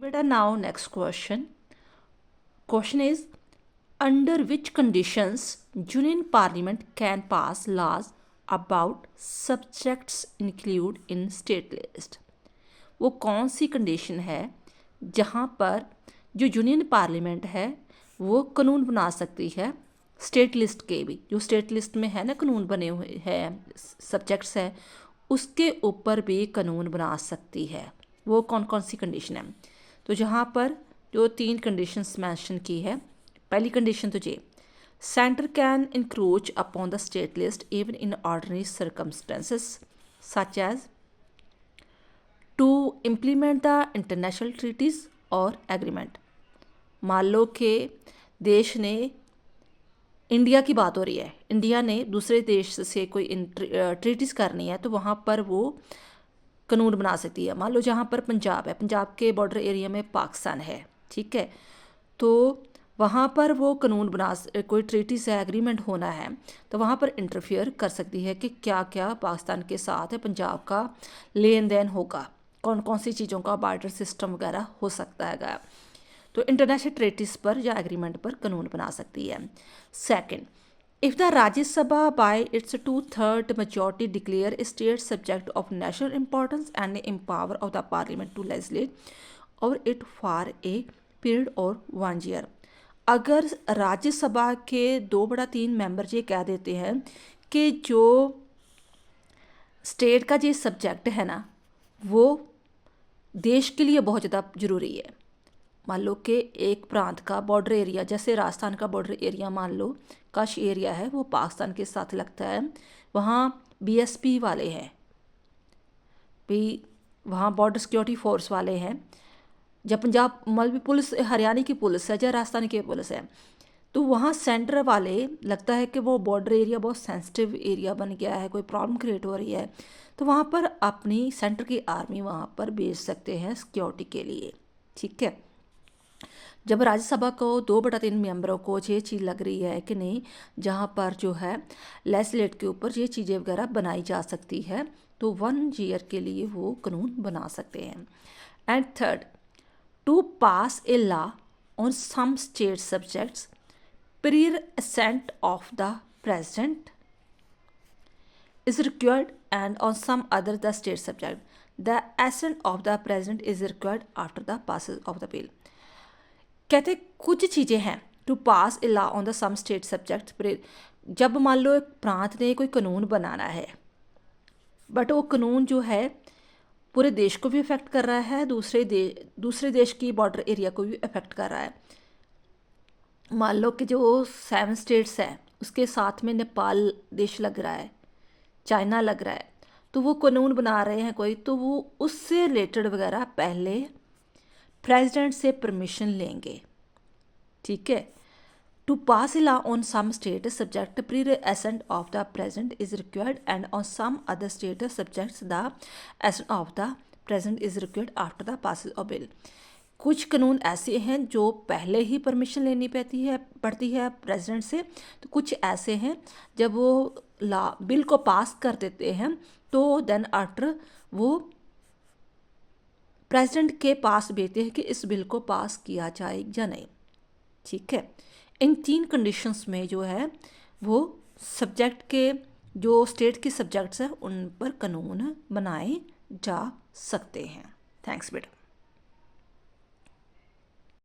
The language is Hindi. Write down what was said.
बेटा now next question is under which conditions union parliament can pass laws about subjects include in state list. वो कौन सी कंडीशन है जहाँ पर जो यूनियन पार्लियामेंट है वो कानून बना सकती है स्टेट लिस्ट के भी, जो स्टेट लिस्ट में है ना कानून बने हुए हैं, सब्जेक्ट्स है, उसके ऊपर भी कानून बना सकती है। वो कौन कौन सी कंडीशन है? तो जहाँ पर जो 3 कंडीशंस मेंशन की है, पहली कंडीशन तो ये, centre can encroach upon the state list even in ordinary circumstances such as to implement the international treaties और एग्रीमेंट। मान लो कि देश ने, इंडिया की बात हो रही है, इंडिया ने दूसरे देश से कोई ट्रीटीज़ करनी है तो वहाँ पर वो कानून बना सकती है। मान लो जहाँ पर पंजाब है, पंजाब के बॉर्डर एरिया में पाकिस्तान है, ठीक है, तो वहाँ पर वो कानून कोई ट्रीटी से एग्रीमेंट होना है तो वहाँ पर इंटरफियर कर सकती है कि क्या क्या पाकिस्तान के साथ है पंजाब का लेन देन होगा, कौन कौन सी चीज़ों का बार्टर सिस्टम वगैरह हो सकता है। तो इंटरनेशनल ट्रीटीज़ पर या एग्रीमेंट पर कानून बना सकती है। Second, if the Rajya Sabha bye it's 2/3 majority declare a state subject of national importance and empower of the parliament to legislate और it for a period or 1 year। अगर राज्यसभा के 2/3 मेंबर ये कह देते हैं कि जो स्टेट का जो सब्जेक्ट है ना वो देश के लिए बहुत ज़्यादा ज़रूरी है। मान लो कि एक प्रांत का बॉर्डर एरिया, जैसे राजस्थान का बॉर्डर एरिया मान लो कच्छ एरिया है, वो पाकिस्तान के साथ लगता है, वहाँ बीएसपी वाले हैं भी, वहाँ बॉर्डर सिक्योरिटी फोर्स वाले हैं, जब पंजाब मलबी पुलिस, हरियाणा की पुलिस है या राजस्थान की पुलिस है, तो वहाँ सेंटर वाले लगता है कि वो बॉर्डर एरिया बहुत सेंसिटिव एरिया बन गया है, कोई प्रॉब्लम क्रिएट हो रही है, तो वहाँ पर अपनी सेंटर की आर्मी वहाँ पर भेज सकते हैं सिक्योरिटी के लिए, ठीक है। जब राज्यसभा को 2/3 मेंबरों को ये चीज़ लग रही है कि नहीं, जहाँ पर जो है लेजिस्लेट के ऊपर ये चीज़ें वगैरह बनाई जा सकती है, तो 1 ईयर के लिए वो कानून बना सकते हैं। And third, to pass a law on some state subjects prior assent of the president is required and on some other the state subject the assent of the president is required after the passage of the bill। कहते कुछ चीज़ें हैं to pass a law on the some state subject, जब मान लो एक प्रांत ने कोई कानून बनाना है बट वो कानून जो है पूरे देश को भी अफेक्ट कर रहा है, दूसरे देश की बॉर्डर एरिया को भी अफेक्ट कर रहा है। मान लो कि जो 7 स्टेट्स है उसके साथ में नेपाल देश लग रहा है, चाइना लग रहा है, तो वो कानून बना रहे हैं कोई, तो वो उससे रिलेटेड वगैरह पहले प्रेसिडेंट से परमिशन लेंगे, ठीक है। To pass a law on some state subject pre assent of the president is required and on some other state subjects the assent of the president is required after the passage of bill. कुछ कानून ऐसे हैं जो पहले ही परमिशन लेनी पड़ती है प्रेसिडेंट से, तो कुछ ऐसे हैं जब वो बिल को पास कर देते हैं तो देन आफ्टर वो प्रेसिडेंट के पास भेजते हैं कि इस बिल को पास किया जाए या नहीं, ठीक है। इन 3 कंडीशंस में जो है वो सब्जेक्ट के, जो स्टेट के सब्जेक्ट्स हैं उन पर कानून बनाए जा सकते हैं। थैंक्स बेटा।